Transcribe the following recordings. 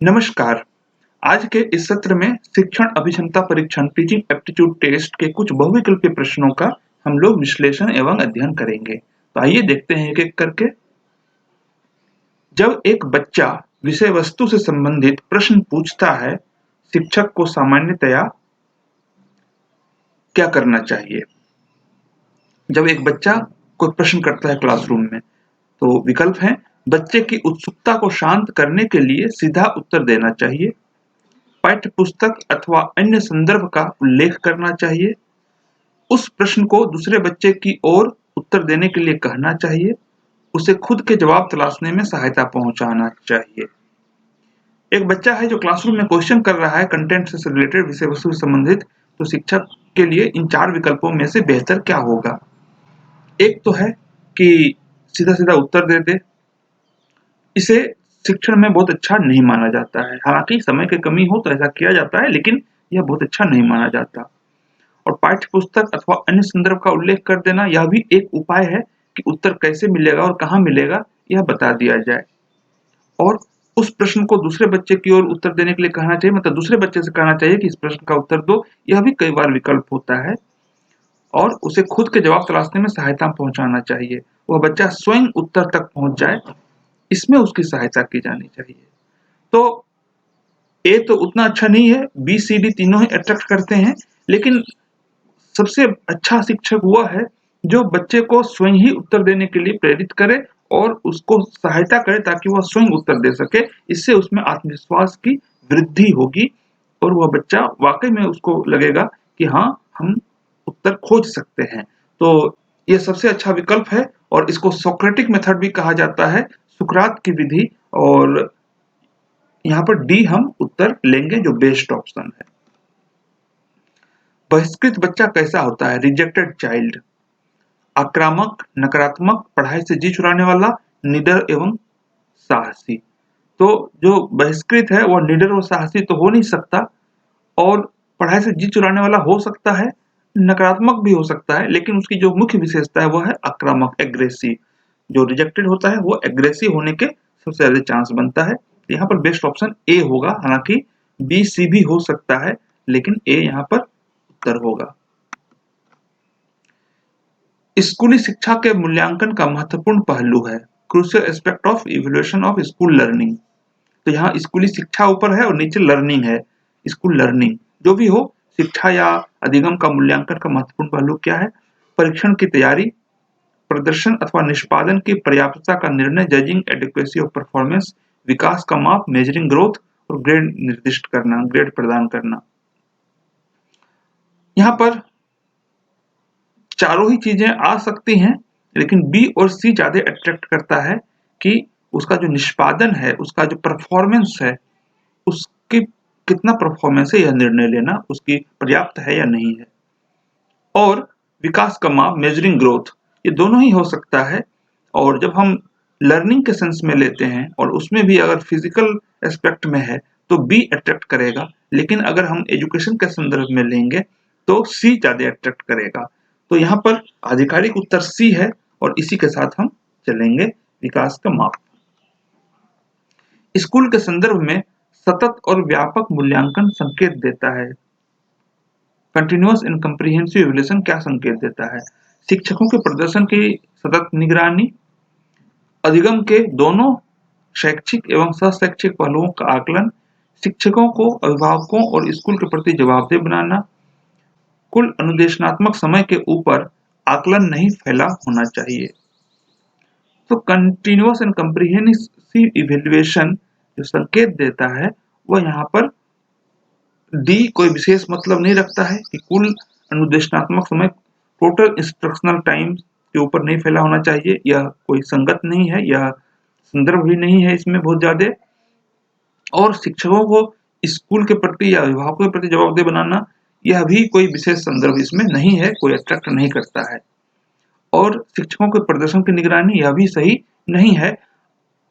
नमस्कार। आज के इस सत्र में शिक्षण अभिक्षमता परीक्षण टीचिंग एप्टीट्यूड टेस्ट के कुछ बहुविकल्पीय प्रश्नों का हम लोग विश्लेषण एवं अध्ययन करेंगे। तो आइए देखते हैं एक-एक करके। जब एक बच्चा विषय वस्तु से संबंधित प्रश्न पूछता है, शिक्षक को सामान्यतया क्या करना चाहिए? जब एक बच्चा कोई प्रश्न करता है क्लासरूम में, तो विकल्प हैं बच्चे की उत्सुकता को शांत करने के लिए सीधा उत्तर देना चाहिए, पाठ्य पुस्तक अथवा अन्य संदर्भ का उल्लेख करना चाहिए, उस प्रश्न को दूसरे बच्चे की ओर उत्तर देने के लिए कहना चाहिए, उसे खुद के जवाब तलाशने में सहायता पहुंचाना चाहिए। एक बच्चा है जो क्लासरूम में क्वेश्चन कर रहा है कंटेंट से रिलेटेड विषय वस्तु से संबंधित, तो शिक्षक के लिए इन 4 विकल्पों में से बेहतर क्या होगा? एक तो है कि सीधा-सीधा उत्तर दे दे। इसे शिक्षण में बहुत अच्छा नहीं माना जाता है। हालाँकि समय की कमी हो तो ऐसा किया जाता है, लेकिन यह बहुत अच्छा नहीं माना जाता। और पाठ्य पुस्तक अथवा अन्य संदर्भ का उल्लेख कर देना, यह भी एक उपाय है कि उत्तर कैसे मिलेगा और कहाँ मिलेगा, यह बता दिया जाए। और उस प्रश्न को दूसरे बच्चे की ओर उत्तर देने के लिए कहना चाहिए, मतलब दूसरे बच्चे से कहना चाहिए कि इस प्रश्न का उत्तर दो, यह भी कई बार विकल्प होता है। और उसे खुद के जवाब तलाशने में सहायता पहुँचाना चाहिए। वह बच्चा स्वयं उत्तर तक पहुँच जाए, इसमें उसकी सहायता की जानी चाहिए। तो ए तो उतना अच्छा नहीं है, बी, सी, डी तीनों ही अट्रैक्ट करते हैं, लेकिन सबसे अच्छा शिक्षक वह है जो बच्चे को स्वयं ही उत्तर देने के लिए प्रेरित करे और उसको सहायता करे ताकि वह स्वयं उत्तर दे सके। इससे उसमें आत्मविश्वास की वृद्धि होगी और वह बच्चा वाक़ई में उसको लगेगा कि हाँ, हम उत्तर खोज सकते हैं। तो ये सबसे अच्छा विकल्प है और इसको सोक्रेटिक मेथड भी कहा जाता है, सुकरात की विधि। और यहाँ पर डी हम उत्तर लेंगे जो बेस्ट ऑप्शन है। बहिष्कृत बच्चा कैसा होता है? Rejected child. आक्रामक, नकारात्मक, पढ़ाई से जी चुराने वाला, निडर एवं साहसी। तो जो बहिष्कृत है वह निडर और साहसी तो हो नहीं सकता और पढ़ाई से जी चुराने वाला हो सकता है, नकारात्मक भी हो सकता है, लेकिन उसकी जो मुख्य विशेषता है वह है आक्रामक, एग्रेसिव। जो रिजेक्टेड होता है वो एग्रेसिव होने के सबसे ज्यादा चांस बनता है। यहाँ पर बेस्ट ऑप्शन ए होगा। हालांकि बी, सी भी हो सकता है, लेकिन ए यहाँ पर उत्तर होगा। स्कूली शिक्षा के मूल्यांकन का महत्वपूर्ण पहलू है, crucial aspect of evaluation of school learning. तो यहाँ स्कूली शिक्षा ऊपर है और नीचे लर्निंग है, स्कूल लर्निंग। जो भी हो, शिक्षा या अधिगम का मूल्यांकन का महत्वपूर्ण पहलू क्या है? परीक्षण की तैयारी, प्रदर्शन अथवा निष्पादन की पर्याप्तता का निर्णय, जजिंग एडिक्वेसी ऑफ परफॉर्मेंस, विकास का माप, मेजरिंग ग्रोथ और ग्रेड निर्दिष्ट करना, ग्रेड प्रदान करना। यहाँ पर चारों ही चीजें आ सकती हैं, लेकिन बी और सी ज्यादा अट्रैक्ट करता है कि उसका जो निष्पादन है, उसका जो परफॉर्मेंस है, उसकी कितना परफॉर्मेंस है, यह निर्णय लेना उसकी पर्याप्त है या नहीं है। और विकास का माप, मेजरिंग ग्रोथ, ये दोनों ही हो सकता है। और जब हम लर्निंग के सेंस में लेते हैं और उसमें भी अगर फिजिकल एस्पेक्ट में है तो बी अट्रैक्ट करेगा, लेकिन अगर हम एजुकेशन के संदर्भ में लेंगे तो सी ज्यादा अट्रैक्ट करेगा। तो यहाँ पर आधिकारिक उत्तर सी है और इसी के साथ हम चलेंगे। विकास का माप स्कूल के संदर्भ में सतत और व्यापक मूल्यांकन संकेत देता है। कंटिन्यूअस एंड कम्प्रिहेंसिव इवैल्यूएशन क्या संकेत देता है? शिक्षकों के प्रदर्शन की सतत निगरानी, अधिगम के दोनों शैक्षिक एवं सह-शैक्षिक पहलुओं का आकलन, शिक्षकों को अभिभावकों और स्कूल के प्रति जवाबदेह बनाना, कुल अनुदेशनात्मक समय के ऊपर आकलन नहीं फैला होना चाहिए। तो कंटिन्यूअस एंड कम्प्रिहेंसिव इवैल्यूएशन जो संकेत देता है वह यहाँ पर डी कोई विशेष मतलब नहीं रखता है कि कुल अनुदेशनात्मक समय, टोटल इंस्ट्रक्शनल टाइम के ऊपर नहीं फैला होना चाहिए। यह कोई संगत नहीं है, यह संदर्भ भी नहीं है इसमें बहुत ज्यादा। और शिक्षकों को स्कूल के प्रति या अभिभावकों के प्रति जवाबदेह बनाना, यह भी कोई विशेष संदर्भ इसमें नहीं है, कोई अट्रैक्ट नहीं करता है। और शिक्षकों के प्रदर्शन की निगरानी, यह भी सही नहीं है।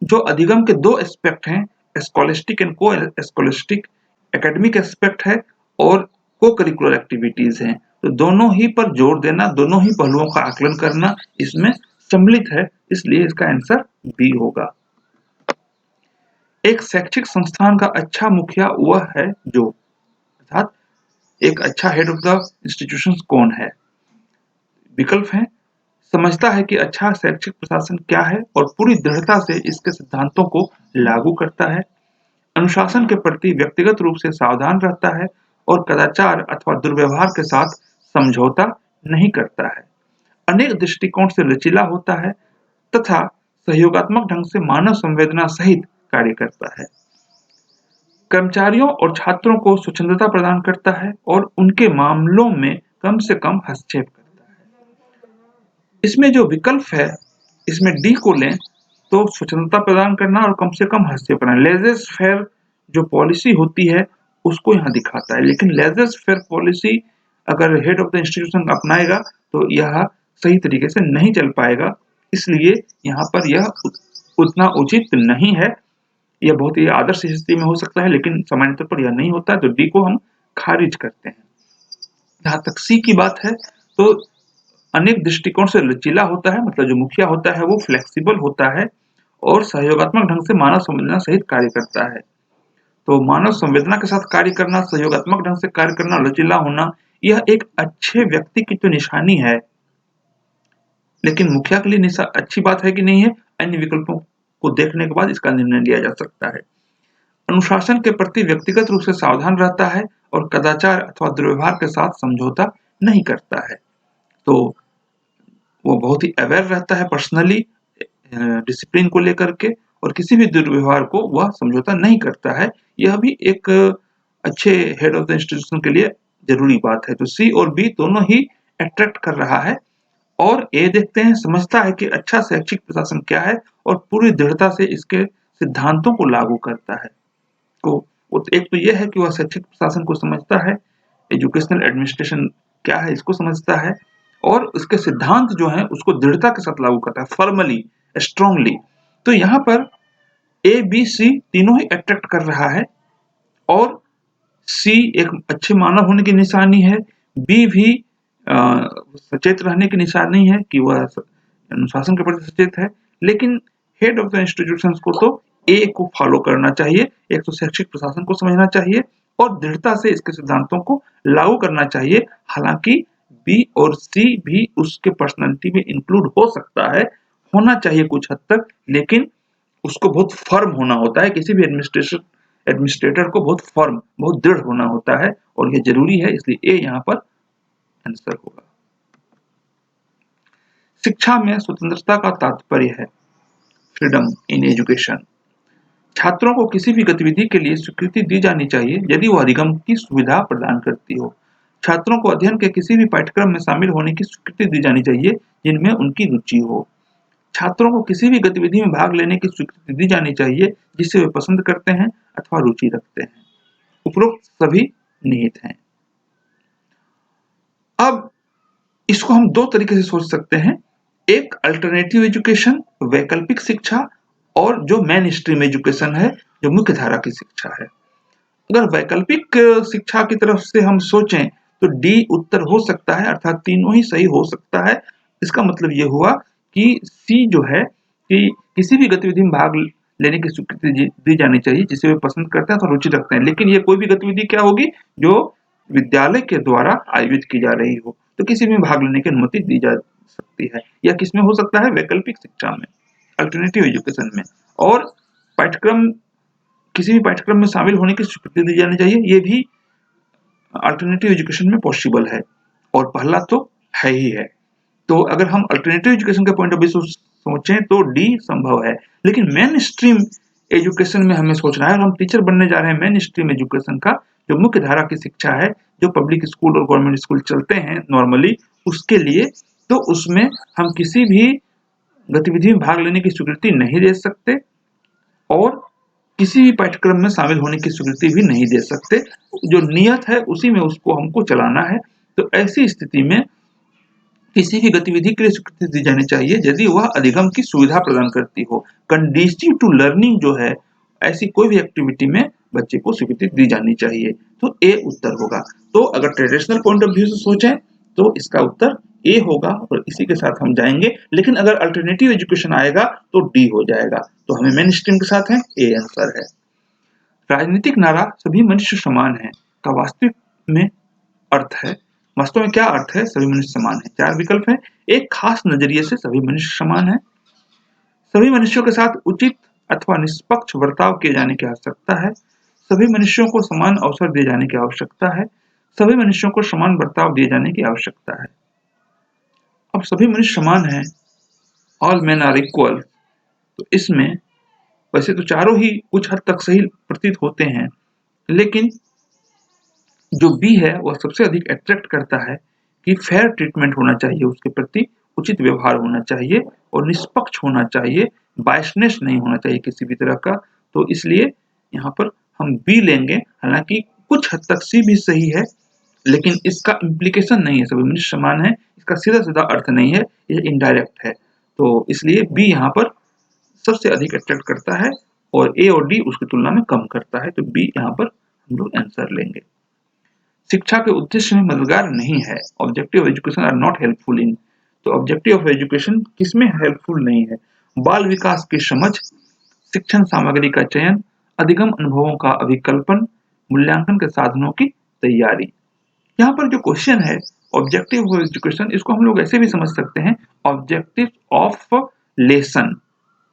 जो अधिगम के दो एस्पेक्ट हैं, स्कॉलिस्टिक एंड को स्कॉलिस्टिक, एकेडमिक एस्पेक्ट है और को करिकुलर एक्टिविटीज हैं, तो दोनों ही पर जोर देना, दोनों ही पहलुओं का आकलन करना इसमें सम्मिलित है, इसलिए इसका आंसर बी होगा। एक शैक्षिक संस्थान का अच्छा मुखिया वह है जो, अर्थात एक अच्छा हेड ऑफ द इंस्टीट्यूशन कौन है। विकल्प है, समझता है कि अच्छा शैक्षिक प्रशासन क्या है और पूरी दृढ़ता से इसके सिद्धांतों को लागू करता है, अनुशासन के प्रति व्यक्तिगत रूप से सावधान रहता है और कदाचार अथवा दुर्व्यवहार के साथ समझौता नहीं करता है, अनेक दृष्टिकोण से लचीला होता है तथा सहयोगात्मक ढंग से मानव संवेदना सहित कार्य करता है, कर्मचारियों और छात्रों को स्वच्छंदता प्रदान करता है और उनके मामलों में कम से कम हस्तक्षेप करता है। इसमें जो विकल्प है, इसमें डी को लें तो स्वच्छंदता प्रदान करना और कम से कम हस्तक्षेप करना, लेजेस फेयर जो पॉलिसी होती है उसको यहाँ दिखाता है, लेकिन लेजेस फेयर पॉलिसी अगर हेड ऑफ द इंस्टीट्यूशन अपनाएगा तो यह सही तरीके से नहीं चल पाएगा, इसलिए यहाँ पर यह उतना उचित नहीं है। यह बहुत ही आदर्श स्थिति में हो सकता है लेकिन सामान्य तौर पर यह नहीं होता, तो डी को हम खारिज करते हैं। जहाँ तक सी की बात है तो अनेक दृष्टिकोण से लचीला होता है, मतलब जो मुखिया होता है वो फ्लेक्सिबल होता है और सहयोगात्मक ढंग से मानव संवेदना सहित कार्य करता है। तो मानव संवेदना के साथ कार्य करना, सहयोगात्मक ढंग से कार्य करना, लचीला होना, यह एक अच्छे व्यक्ति की तो निशानी है, लेकिन मुखिया के लिए अच्छी बात है कि नहीं है, अन्य विकल्पों को देखने के बाद इसका निर्णय लिया जा सकता है। अनुशासन के प्रति व्यक्तिगत रूप से सावधान रहता है और कदाचार अथवा दुर्व्यवहार के साथ समझौता नहीं करता है, तो वो बहुत ही अवेयर रहता है पर्सनली डिसिप्लिन को लेकर के और किसी भी दुर्व्यवहार को वह समझौता नहीं करता है। यह भी एक अच्छे हेड ऑफ द इंस्टीट्यूशन के लिए जरूरी बात है। तो सी और बी दोनों ही अट्रैक्ट कर रहा है। और ए देखते हैं, समझता है कि अच्छा शैक्षिक प्रशासन क्या है और पूरी दृढ़ता से इसके सिद्धांतों को लागू करता है। तो एक तो यह है कि वह शैक्षिक प्रशासन को समझता है, एजुकेशनल एडमिनिस्ट्रेशन क्या है इसको समझता है और उसके सिद्धांत जो हैं उसको दृढ़ता के साथ लागू करता है, फॉर्मली, स्ट्रांगली। तो यहाँ पर ए बी सी तीनों ही अट्रैक्ट कर रहा है और सी एक अच्छे मानव होने की निशानी है, बी भी सचेत रहने की निशानी है कि वह अनुशासन के प्रति सचेत है, लेकिन हेड ऑफ द इंस्टीट्यूशन को तो ए को फॉलो करना चाहिए, एक तो शैक्षिक प्रशासन को समझना चाहिए और दृढ़ता से इसके सिद्धांतों को लागू करना चाहिए। हालांकि बी और सी भी उसके पर्सनालिटी में इंक्लूड हो सकता है, होना चाहिए कुछ हद तक, लेकिन उसको बहुत फर्म होना होता है, किसी भी एडमिनिस्ट्रेटर को बहुत फर्म, बहुत दृढ़ होना होता है और यह जरूरी है, इसलिए ए यहाँ पर आंसर होगा। शिक्षा में स्वतंत्रता का तात्पर्य है फ्रीडम इन एजुकेशन। छात्रों को किसी भी गतिविधि के लिए स्वीकृति दी जानी चाहिए यदि वह अधिगम की सुविधा प्रदान करती हो। छात्रों को अध्ययन के किसी भी पाठ्यक्रम में शामिल होने की स्वीकृति दी जानी चाहिए जिनमें उनकी रुचि हो। छात्रों को किसी भी गतिविधि में भाग लेने की स्वीकृति दी जानी चाहिए जिसे वे पसंद करते हैं अथवा रुचि रखते हैं। उपरोक्त सभी निहित हैं। अब इसको हम दो तरीके से सोच सकते हैं, एक अल्टरनेटिव एजुकेशन, वैकल्पिक शिक्षा, और जो मेन स्ट्रीम एजुकेशन है, जो मुख्य धारा की शिक्षा है। अगर वैकल्पिक शिक्षा की तरफ से हम सोचें तो डी उत्तर हो सकता है, अर्थात तीनों ही सही हो सकता है। इसका मतलब यह हुआ कि सी जो है कि किसी भी गतिविधि में भाग लेने की स्वीकृति दी जानी चाहिए जिसे वे पसंद करते हैं अथवा रुचि रखते हैं, लेकिन ये कोई भी गतिविधि क्या होगी जो विद्यालय के द्वारा आयोजित की जा रही हो, तो किसी में भाग लेने की अनुमति दी जा सकती है। यह किसमें हो सकता है? वैकल्पिक शिक्षा में, अल्टरनेटिव एजुकेशन में। और पाठ्यक्रम, किसी भी पाठ्यक्रम में शामिल होने की स्वीकृति दी जानी चाहिए, ये भी अल्टरनेटिव एजुकेशन में पॉसिबल है और पहला तो है ही है। तो अगर हम अल्टरनेटिव एजुकेशन के पॉइंट ऑफ व्यू से सोचें तो डी संभव है, लेकिन मेन स्ट्रीम एजुकेशन में हमें सोचना है और हम टीचर बनने जा रहे हैं मेन स्ट्रीम एजुकेशन का, जो मुख्य धारा की शिक्षा है, जो पब्लिक स्कूल और गवर्नमेंट स्कूल चलते हैं नॉर्मली, उसके लिए तो उसमें हम किसी भी गतिविधि में भाग लेने की स्वीकृति नहीं दे सकते और किसी भी पाठ्यक्रम में शामिल होने की स्वीकृति भी नहीं दे सकते। जो नियत है उसी में उसको हमको चलाना है। तो ऐसी स्थिति में किसी भी गतिविधि के लिए स्वीकृति दी जानी चाहिए यदि वह अधिगम की सुविधा प्रदान करती हो। कंडीसिव टू लर्निंग जो है, ऐसी कोई भी एक्टिविटी में बच्चे को स्वीकृति दी जानी चाहिए। तो ए उत्तर होगा। तो अगर ट्रेडिशनल पॉइंट ऑफ व्यू से सोचें तो इसका उत्तर ए होगा और इसी के साथ हम जाएंगे, लेकिन अगर अल्टरनेटिव एजुकेशन आएगा तो डी हो जाएगा। तो हमें मेन स्ट्रीम के साथ है, ए आंसर है। राजनीतिक नारा सभी मनुष्य समान है का वास्तविक में अर्थ है, वास्तव में क्या अर्थ है? सभी मनुष्य समान है। 4 विकल्प है। एक खास नजरिए से सभी मनुष्य समान है, सभी मनुष्यों के साथ उचित अथवा निष्पक्ष बर्ताव किए जाने की आवश्यकता है, सभी मनुष्यों को समान अवसर दिए जाने की आवश्यकता है, सभी मनुष्यों को समान बर्ताव दिए जाने की आवश्यकता है। अब सभी मनुष्य समान हैं, ऑल मेन आर इक्वल, तो इसमें वैसे तो चारों ही कुछ हद तक सही प्रतीत होते हैं, लेकिन जो बी है वह सबसे अधिक अट्रैक्ट करता है कि फेयर ट्रीटमेंट होना चाहिए, उसके प्रति उचित व्यवहार होना चाहिए और निष्पक्ष होना चाहिए, बायसनेस नहीं होना चाहिए किसी भी तरह का। तो इसलिए यहाँ पर हम बी लेंगे। हालांकि कुछ हद तक सी भी सही है, लेकिन इसका इम्प्लीकेशन नहीं है, सभी मनुष्य समान है, इसका सीधा सीधा अर्थ नहीं है, ये इनडायरेक्ट है। तो इसलिए बी यहाँ पर सबसे अधिक अट्रैक्ट करता है और ए और डी उसकी तुलना में कम करता है। तो बी यहाँ पर हम लोग आंसर लेंगे। शिक्षा के उद्देश्य में मददगार नहीं है, objective education are not helpful in. तो ऑब्जेक्टिव ऑफ एजुकेशन किसमें हेल्पफुल नहीं है? बाल विकास की समझ, शिक्षण सामग्री का चयन, अधिगम अनुभवों का अभिकल्पन, मूल्यांकन के साधनों की तैयारी। यहाँ पर जो क्वेश्चन है ऑब्जेक्टिव ऑफ एजुकेशन, इसको हम लोग ऐसे भी समझ सकते हैं, ऑब्जेक्टिव ऑफ लेसन,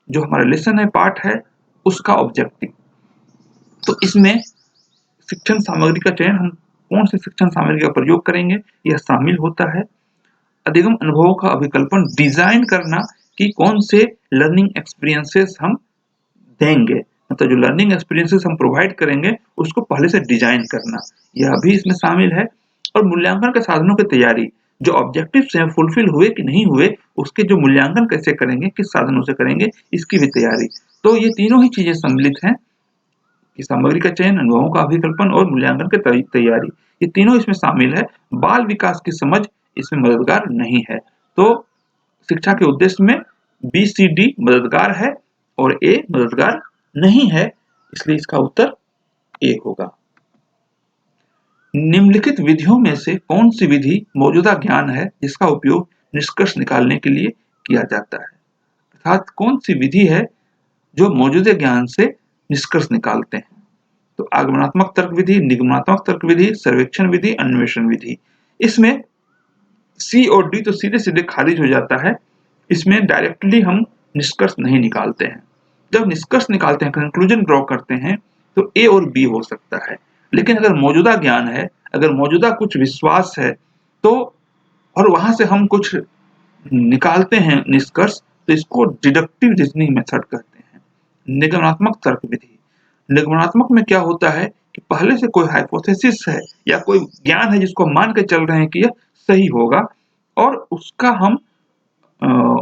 जो हमारा लेसन है, पाठ है, उसका ऑब्जेक्टिव। तो इसमें शिक्षण सामग्री का चयन, हम कौन से शिक्षण सामग्री का प्रयोग करेंगे, यह शामिल होता है। अधिगम अनुभवों का अभिकल्पन, डिजाइन करना कि कौन से लर्निंग एक्सपीरियंसेस हम देंगे, मतलब जो लर्निंग एक्सपीरियंसेस हम प्रोवाइड करेंगे उसको पहले से डिजाइन करना, यह भी इसमें शामिल है। और मूल्यांकन के साधनों की तैयारी, जो ऑब्जेक्टिव्स हैं फुलफिल हुए कि नहीं हुए, उसके जो मूल्यांकन कैसे करेंगे, किस साधनों से करेंगे, इसकी भी तैयारी। तो ये तीनों ही चीजें सम्मिलित हैं कि सामग्री का चयन, अनुभवों का अभिकल्पन और मूल्यांकन की तैयारी, ये तीनों इसमें शामिल है। बाल विकास की समझ इसमें मददगार नहीं है। तो शिक्षा के उद्देश्य में बी सी डी मददगार है और ए मददगार नहीं है, इसलिए इसका उत्तर ए होगा। निम्नलिखित विधियों में से कौन सी विधि मौजूदा ज्ञान है जिसका उपयोग निष्कर्ष निकालने के लिए किया जाता है? अर्थात कौन सी विधि है जो मौजूदा ज्ञान से निष्कर्ष निकालते हैं? तो आगमनात्मक तर्क विधि, निगमनात्मक तर्क विधि, सर्वेक्षण विधि, अन्वेषण विधि। इसमें सी और डी तो सीधे सीधे खारिज हो जाता है, इसमें डायरेक्टली हम निष्कर्ष नहीं निकालते हैं। जब निष्कर्ष निकालते हैं, कंक्लूजन ड्रॉ करते हैं, तो ए और बी हो सकता है। लेकिन अगर मौजूदा ज्ञान है, अगर मौजूदा कुछ विश्वास है, तो और वहां से हम कुछ निकालते हैं निष्कर्ष, तो इसको डिडक्टिव रीजनिंग मेथड कहते हैं। निगमनात्मक तर्क विधि, निगमनात्मक में क्या होता है कि पहले से कोई हाइपोथेसिस है या कोई ज्ञान है जिसको मान के चल रहे हैं कि यह सही होगा, और उसका हम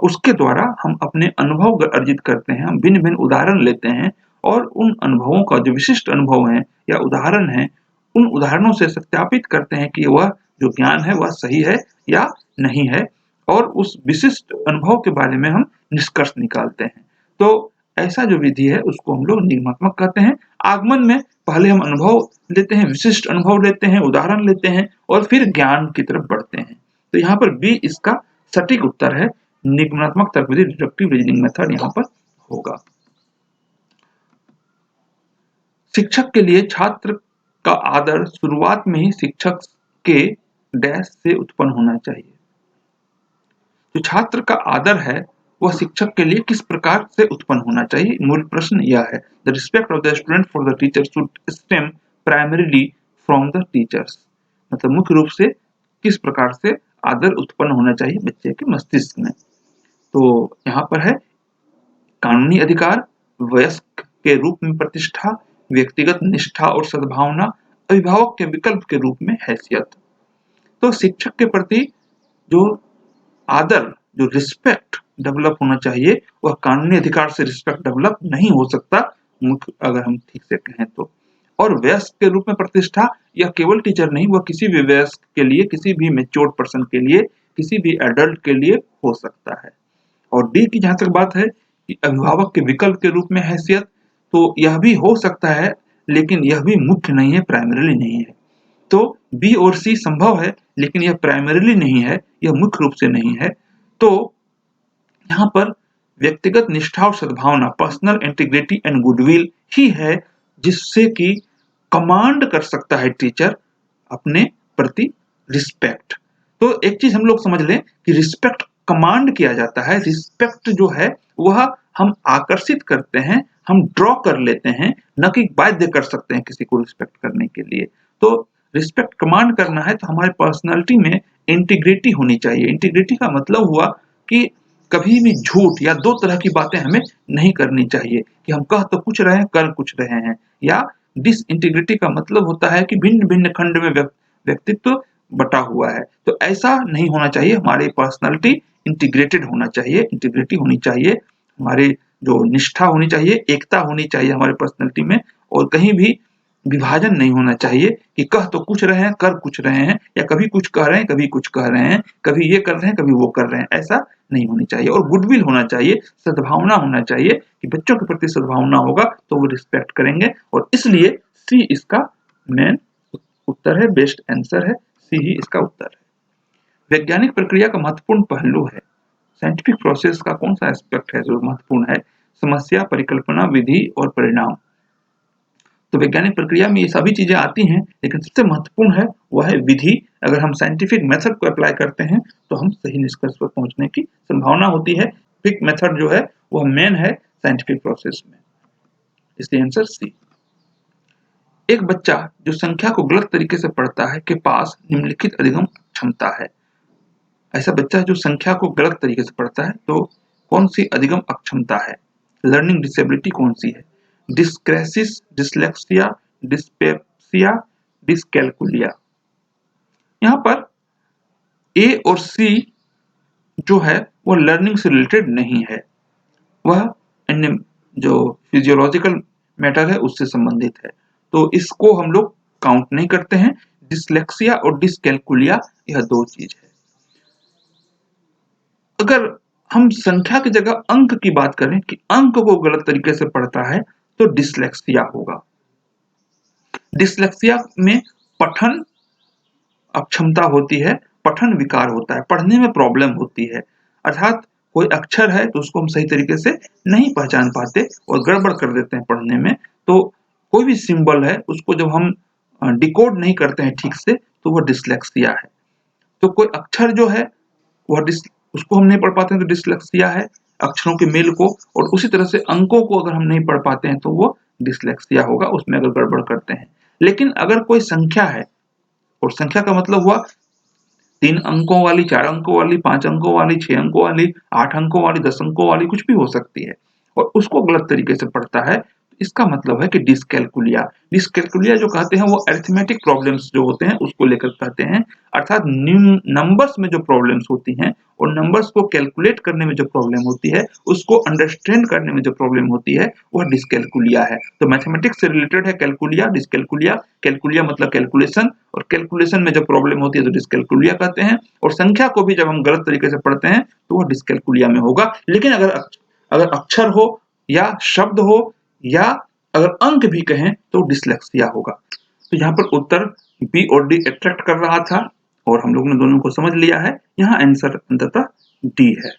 उसके द्वारा हम अपने अनुभव अर्जित करते हैं, हम भिन्न भिन्न उदाहरण लेते हैं और उन अनुभवों का जो विशिष्ट अनुभव है या उदाहरण है, उन उदाहरणों से सत्यापित करते हैं कि वह जो ज्ञान है वह सही है या नहीं है, और उस विशिष्ट अनुभव के बारे में हम निष्कर्ष निकालते हैं। तो ऐसा जो विधि है उसको हम लोग निगमात्मक कहते हैं। आगमन में पहले हम अनुभव लेते हैं, विशिष्ट अनुभव लेते हैं, उदाहरण लेते हैं और फिर ज्ञान की तरफ बढ़ते हैं। तो यहाँ पर बी इसका सटीक उत्तर है, निगमनात्मक तर्क विधि, डिडक्टिव रीजनिंग मेथड यहाँ पर होगा। शिक्षक के लिए छात्र का आदर शुरुआत में ही शिक्षक के डैश से उत्पन्न होना चाहिए। जो छात्र का आदर है वह शिक्षक के लिए किस प्रकार से उत्पन्न होना चाहिए? मूल प्रश्न यह है। The respect of the student for the teacher should stem primarily from the teachers, मतलब मुख्य रूप से किस प्रकार से आदर उत्पन्न होना चाहिए बच्चे के मस्तिष्क में। तो यहाँ पर है कानूनी अधिकार, वयस्क के रूप में प्रतिष्ठा, व्यक्तिगत निष्ठा और सद्भावना, अभिभावक के विकल्प के रूप में हैसियत। तो शिक्षक के प्रति जो आदर, जो रिस्पेक्ट डेवलप होना चाहिए, वह कानूनी अधिकार से रिस्पेक्ट डेवलप नहीं हो सकता, मुख्य अगर हम ठीक से कहें तो। और वयस्क के रूप में प्रतिष्ठा, यह केवल टीचर नहीं, वह किसी भी वयस्क के लिए, किसी भी मैच्योर्ड पर्सन के लिए, किसी भी एडल्ट के लिए हो सकता है। और डी की जहां तक बात है कि अभिभावक के विकल्प के रूप में हैसियत, तो यह भी हो सकता है, लेकिन यह भी मुख्य नहीं है, प्राइमरीली नहीं है। तो बी और सी संभव है, लेकिन यह प्राइमरीली नहीं है, यह मुख्य रूप से नहीं है। तो यहाँ पर व्यक्तिगत निष्ठा और सद्भावना, पर्सनल इंटीग्रिटी एंड गुडविल ही है जिससे कि कमांड कर सकता है टीचर अपने प्रति रिस्पेक्ट। तो एक चीज हम लोग समझ लें कि रिस्पेक्ट कमांड किया जाता है, रिस्पेक्ट जो है वह हम आकर्षित करते हैं, हम ड्रॉ कर लेते हैं, न कि बाध्य कर सकते हैं किसी को रिस्पेक्ट करने के लिए। तो रिस्पेक्ट कमांड करना है तो हमारे पर्सनालिटी में इंटीग्रिटी होनी चाहिए। इंटीग्रिटी का मतलब हुआ कि कभी भी झूठ या दो तरह की बातें हमें नहीं करनी चाहिए कि हम कह तो कुछ रहे हैं, कर कुछ रहे हैं। या डिसइंटीग्रिटी का मतलब होता है कि भिन्न भिन्न खंड में व्यक्तित्व बटा हुआ है। तो ऐसा नहीं होना चाहिए, हमारी पर्सनालिटी इंटीग्रेटेड होना चाहिए, इंटीग्रिटी होनी चाहिए, हमारी जो निष्ठा होनी चाहिए, एकता होनी चाहिए हमारे पर्सनालिटी में, और कहीं भी विभाजन नहीं होना चाहिए कि कह तो कुछ रहे हैं, कर कुछ रहे हैं, या कभी कुछ कह रहे हैं, कभी कुछ कह रहे हैं, कभी ये कर रहे हैं, कभी वो कर रहे हैं। ऐसा नहीं होनी चाहिए। और गुडविल होना चाहिए, सद्भावना होना चाहिए कि बच्चों के प्रति सद्भावना होगा तो वो रिस्पेक्ट करेंगे। और इसलिए सी इसका मेन उत्तर है, बेस्ट आंसर है, सी ही इसका उत्तर है। वैज्ञानिक प्रक्रिया का महत्वपूर्ण पहलू है। साइंटिफिक प्रोसेस का कौन सा एस्पेक्ट है जो महत्वपूर्ण है? समस्या, परिकल्पना, विधि और परिणाम। तो वैज्ञानिक प्रक्रिया में ये सभी चीजें आती हैं, लेकिन सबसे महत्वपूर्ण है वह है विधि। अगर हम साइंटिफिक मेथड को अप्लाई करते हैं तो हम सही निष्कर्ष पर पहुंचने की संभावना होती है। साइंटिफिक मेथड जो है वह मेन है साइंटिफिक प्रोसेस में, इसलिए आंसर सी। एक बच्चा जो संख्या को गलत तरीके से पढ़ता है के पास निम्नलिखित अधिगम क्षमता है। ऐसा बच्चा जो संख्या को गलत तरीके से पढ़ता है तो कौन सी अधिगम अक्षमता है? लर्निंग डिसेबिलिटी कौन सी है? डिस्क्रेसिस, डिसलेक्सिया, डिस्पेप्सिया, डिसकैलकुलिया। यहाँ पर ए और सी जो है वो लर्निंग से रिलेटेड नहीं है, वह अन्य जो फिजियोलॉजिकल मैटर है उससे संबंधित है, तो इसको हम लोग काउंट नहीं करते हैं। डिसलेक्सिया और डिसकैलकुलिया यह दो चीज है। अगर हम संख्या की जगह अंक की बात करें कि अंक को गलत तरीके से पढ़ता है तो डिसलेक्सिया होगा। डिसलेक्सिया में पठन अक्षमता होती है, पठन विकार होता है, पढ़ने में प्रॉब्लम होती है, अर्थात कोई अक्षर है तो उसको हम सही तरीके से नहीं पहचान पाते और गड़बड़ कर देते हैं पढ़ने में। तो कोई भी सिंबल है उसको जब हम डिकोड नहीं करते हैं ठीक से तो वह डिसलेक्सिया है। तो कोई अक्षर जो है वह उसको हम नहीं पढ़ पाते हैं तो डिसलेक्सिया है, अक्षरों के मेल को। और उसी तरह से अंकों को अगर हम नहीं पढ़ पाते हैं तो वो डिसलेक्सिया होगा, उसमें अगर गड़बड़ करते हैं। लेकिन अगर कोई संख्या है, और संख्या का मतलब हुआ 3 अंकों वाली, 4 अंकों वाली, 5 अंकों वाली, 6 अंकों वाली, 8 अंकों वाली, 10 अंकों वाली, कुछ भी हो सकती है, और उसको गलत तरीके से पढ़ता है, तो इसका मतलब है कि डिसकैलकुलिया। डिसकैलकुलिया जो कहते हैं वो अरिथमेटिक प्रॉब्लम्स जो होते हैं उसको लेकर कहते हैं, अर्थात नंबर्स में जो प्रॉब्लम्स होती हैं और नंबर्स को कैलकुलेट करने में जो प्रॉब्लम होती है, उसको अंडरस्टैंड करने में जो प्रॉब्लम होती है, वह डिसकैलकुलिया है। तो मैथमेटिक्स से रिलेटेड है कैलकुलिया, डिसकैलकुलिया। कैलकुलिया मतलब कैलकुलेशन, और कैलकुलेशन में जो प्रॉब्लम होती है तो डिसकैलकुलिया कहते हैं। और संख्या को भी जब हम गलत तरीके से पढ़ते हैं तो वह डिसकैलकुलिया में होगा। लेकिन अगर अक्षर हो या शब्द हो या अगर अंक भी कहें तो डिसलेक्सिया होगा। तो यहाँ पर उत्तर बी और डी अट्रैक्ट कर रहा था और हम लोग ने दोनों को समझ लिया है। यहाँ आंसर अंततः डी है।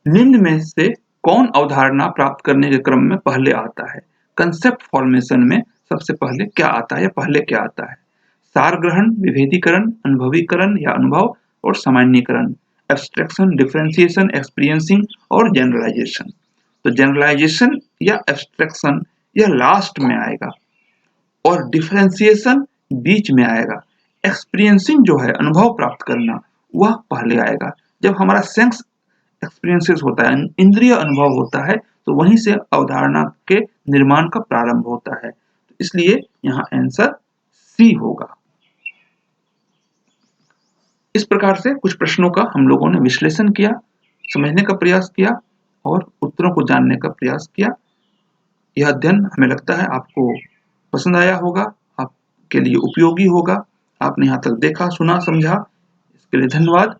निम्न में से कौन अवधारणा प्राप्त करने के क्रम में पहले आता है? कंसेप्ट फॉर्मेशन में सबसे पहले क्या आता है या पहले क्या आता है? सार ग्रहण, विभेदीकरण, अनुभवीकरण या अनुभव और सामान्यीकरण, एब्स्ट्रैक्शन, डिफरेंशिएशन, एक्सपीरियंसिंग और जनरलाइजेशन। तो जनरलाइजेशन या एब्स्ट्रैक्शन यह लास्ट में आएगा और डिफरेंशिएशन बीच में आएगा। एक्सपीरियंसिंग जो है अनुभव प्राप्त करना, वह पहले आएगा। जब हमारा सेंस एक्सपीरियंसेस होता है, इंद्रिय अनुभव होता है, तो वहीं से अवधारणा के निर्माण का प्रारंभ होता है। तो इसलिए यहाँ आंसर सी होगा। इस प्रकार से कुछ प्रश्नों का हम लोगों ने विश्लेषण किया, समझने का प्रयास किया और उत्तरों को जानने का प्रयास किया। यह अध्ययन हमें लगता है आपको पसंद आया होगा, आपके लिए उपयोगी होगा। आपने यहाँ तक देखा, सुना, समझा, इसके लिए धन्यवाद।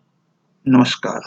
नमस्कार।